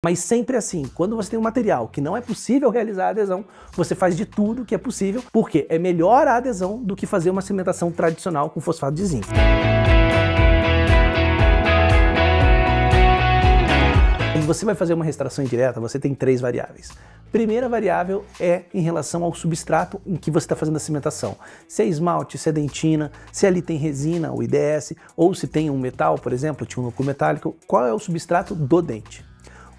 Mas sempre assim, quando você tem um material que não é possível realizar a adesão, você faz de tudo que é possível, porque é melhor a adesão do que fazer uma cimentação tradicional com fosfato de zinco. Quando você vai fazer uma restauração indireta, você tem 3 variáveis. Primeira variável é em relação ao substrato em que você está fazendo a cimentação. Se é esmalte, se é dentina, se ali tem resina, o IDS, ou se tem um metal, por exemplo, tinoco metálico, qual é o substrato do dente?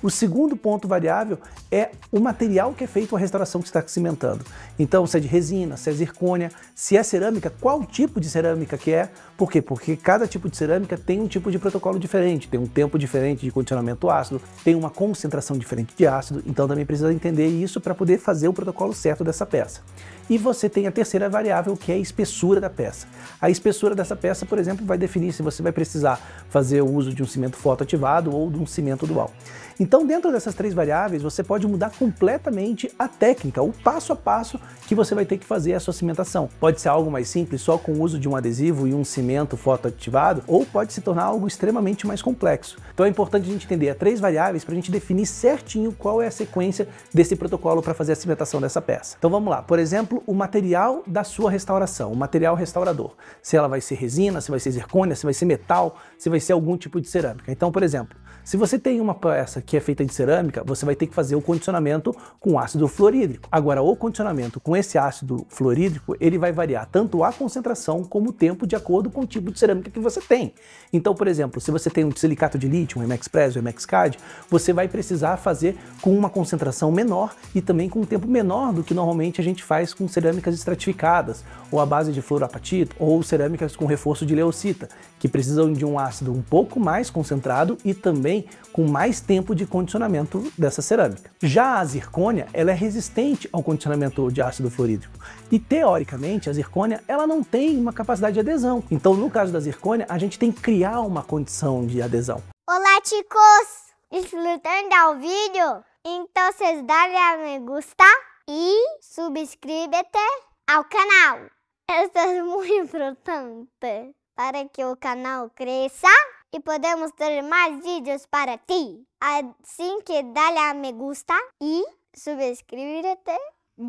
O segundo ponto variável é o material que é feito a restauração que você está cimentando. Então, se é de resina, se é zircônia, se é cerâmica, qual tipo de cerâmica que é? Por quê? Porque cada tipo de cerâmica tem um tipo de protocolo diferente, tem um tempo diferente de condicionamento ácido, tem uma concentração diferente de ácido, então também precisa entender isso para poder fazer o protocolo certo dessa peça. E você tem a terceira variável, que é a espessura da peça. A espessura dessa peça, por exemplo, vai definir se você vai precisar fazer o uso de um cimento fotoativado ou de um cimento dual. Então, dentro dessas 3 variáveis, você pode mudar completamente a técnica, o passo a passo que você vai ter que fazer a sua cimentação. Pode ser algo mais simples, só com o uso de um adesivo e um cimento fotoativado, ou pode se tornar algo extremamente mais complexo. Então é importante a gente entender as 3 variáveis para a gente definir certinho qual é a sequência desse protocolo para fazer a cimentação dessa peça. Então vamos lá, por exemplo, o material da sua restauração, o material restaurador. Se ela vai ser resina, se vai ser zircônia, se vai ser metal, se vai ser algum tipo de cerâmica. Então, por exemplo, se você tem uma peça que é feita de cerâmica, você vai ter que fazer o condicionamento com ácido fluorídrico. Agora, o condicionamento com esse ácido fluorídrico, ele vai variar tanto a concentração como o tempo de acordo com o tipo de cerâmica que você tem. Então, por exemplo, se você tem um silicato de lítio, um MX-Press, um MX-Cad, você vai precisar fazer com uma concentração menor e também com um tempo menor do que normalmente a gente faz com cerâmicas estratificadas, ou à base de fluorapatita, ou cerâmicas com reforço de leucita, que precisam de um ácido um pouco mais concentrado e também com mais tempo de condicionamento dessa cerâmica. Já a zircônia, ela é resistente ao condicionamento de ácido fluorídrico e, teoricamente, a zircônia ela não tem uma capacidade de adesão. Então, no caso da zircônia, a gente tem que criar uma condição de adesão. Olá, chicos! Disfrutando o vídeo? Então, dale a me gusta e suscríbete ao canal. Isso é muito importante para que o canal cresça e podemos ter mais vídeos para ti. Assim que dale a me gusta e suscríbete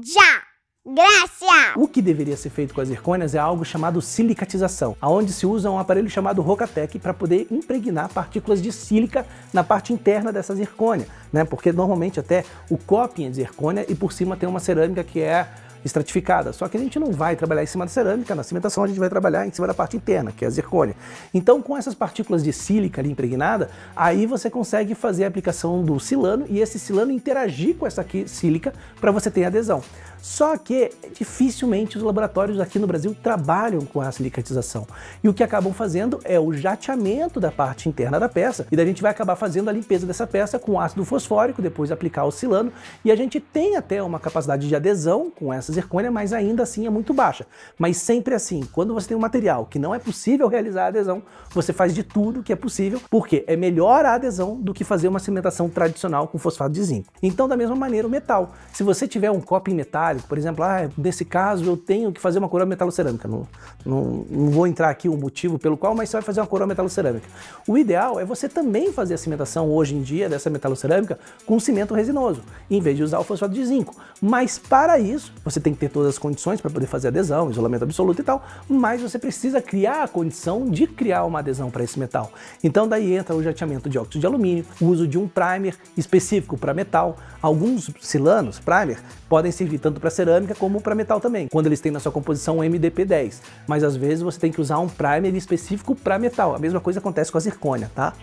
já! Graças! O que deveria ser feito com as zircônias é algo chamado silicatização, onde se usa um aparelho chamado Rocatec para poder impregnar partículas de sílica na parte interna dessa zircônia, né? Porque normalmente até o coping é de zircônia e por cima tem uma cerâmica que é estratificada, só que a gente não vai trabalhar em cima da cerâmica, na cimentação a gente vai trabalhar em cima da parte interna, que é a zircônia. Então, com essas partículas de sílica ali impregnada, aí você consegue fazer a aplicação do silano e esse silano interagir com essa sílica para você ter adesão. Só que dificilmente os laboratórios aqui no Brasil trabalham com a silicatização. E o que acabam fazendo é o jateamento da parte interna da peça, e daí a gente vai acabar fazendo a limpeza dessa peça com ácido fosfórico, depois aplicar o silano, e a gente tem até uma capacidade de adesão com essa zircônia, mas ainda assim é muito baixa. Mas sempre assim, quando você tem um material que não é possível realizar a adesão, você faz de tudo que é possível, porque é melhor a adesão do que fazer uma cimentação tradicional com fosfato de zinco. Então, da mesma maneira, o metal. Se você tiver um coping metálico, por exemplo, nesse caso eu tenho que fazer uma coroa metalocerâmica. Não vou entrar aqui o motivo pelo qual, mas você vai fazer uma coroa metalocerâmica. O ideal é você também fazer a cimentação hoje em dia dessa metalocerâmica com cimento resinoso, em vez de usar o fosfato de zinco. Mas para isso, você tem que ter todas as condições para poder fazer adesão, isolamento absoluto e tal, mas você precisa criar a condição de criar uma adesão para esse metal. Então daí entra o jateamento de óxido de alumínio, o uso de um primer específico para metal. Alguns silanos, primer, podem servir tanto para cerâmica como para metal também, quando eles têm na sua composição um MDP10. Mas às vezes você tem que usar um primer específico para metal. A mesma coisa acontece com a zircônia, tá?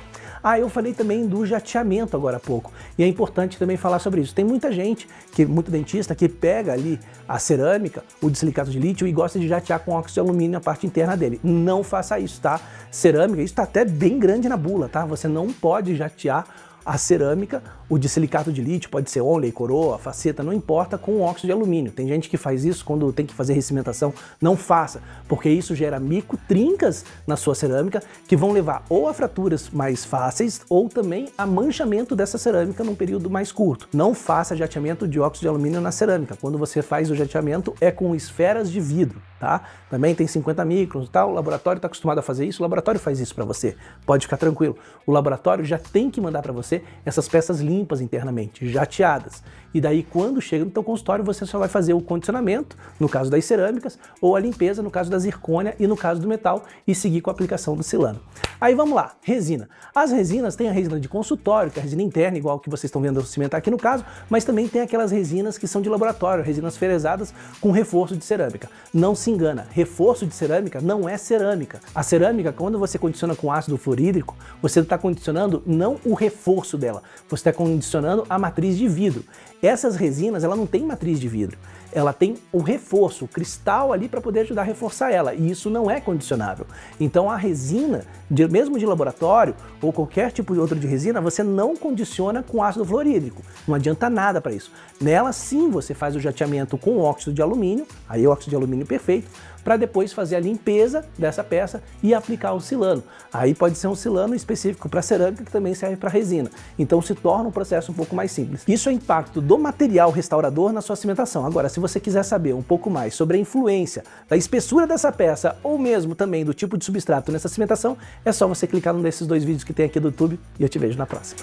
Eu falei também do jateamento agora há pouco, e é importante também falar sobre isso. Tem muita gente, muito dentista, que pega ali a cerâmica, o de silicato de lítio, e gosta de jatear com óxido de alumínio na parte interna dele. Não faça isso, tá? Cerâmica, isso tá até bem grande na bula, tá? Você não pode jatear a cerâmica, o de silicato de lítio, pode ser onley, coroa, faceta, não importa, com óxido de alumínio. Tem gente que faz isso quando tem que fazer recimentação. Não faça, porque isso gera microtrincas na sua cerâmica que vão levar ou a fraturas mais fáceis ou também a manchamento dessa cerâmica num período mais curto. Não faça jateamento de óxido de alumínio na cerâmica. Quando você faz o jateamento é com esferas de vidro, tá? Também tem 50 microns e tal, o laboratório está acostumado a fazer isso, o laboratório faz isso para você. Pode ficar tranquilo. O laboratório já tem que mandar para você você essas peças limpas internamente, jateadas. E daí quando chega no teu consultório você só vai fazer o condicionamento, no caso das cerâmicas, ou a limpeza no caso da zircônia e no caso do metal, e seguir com a aplicação do silano. Aí vamos lá, resina. As resinas tem a resina de consultório, que é a resina interna, igual que vocês estão vendo eu cimentar aqui no caso, mas também tem aquelas resinas que são de laboratório, resinas ferezadas com reforço de cerâmica. Não se engana, reforço de cerâmica não é cerâmica. A cerâmica, quando você condiciona com ácido fluorídrico, você está condicionando não o reforço dela, você está condicionando a matriz de vidro. Essas resinas, ela não tem matriz de vidro, ela tem o reforço, o cristal ali para poder ajudar a reforçar ela, e isso não é condicionável. Então a resina, mesmo de laboratório, ou qualquer tipo de outra de resina, você não condiciona com ácido fluorídrico, não adianta nada para isso. Nela sim você faz o jateamento com óxido de alumínio, aí óxido de alumínio perfeito, para depois fazer a limpeza dessa peça e aplicar o silano. Aí pode ser um silano específico para cerâmica que também serve para resina. Então se torna um processo um pouco mais simples. Isso é o impacto do material restaurador na sua cimentação. Agora, se você quiser saber um pouco mais sobre a influência da espessura dessa peça ou mesmo também do tipo de substrato nessa cimentação, é só você clicar num desses dois vídeos que tem aqui do YouTube e eu te vejo na próxima.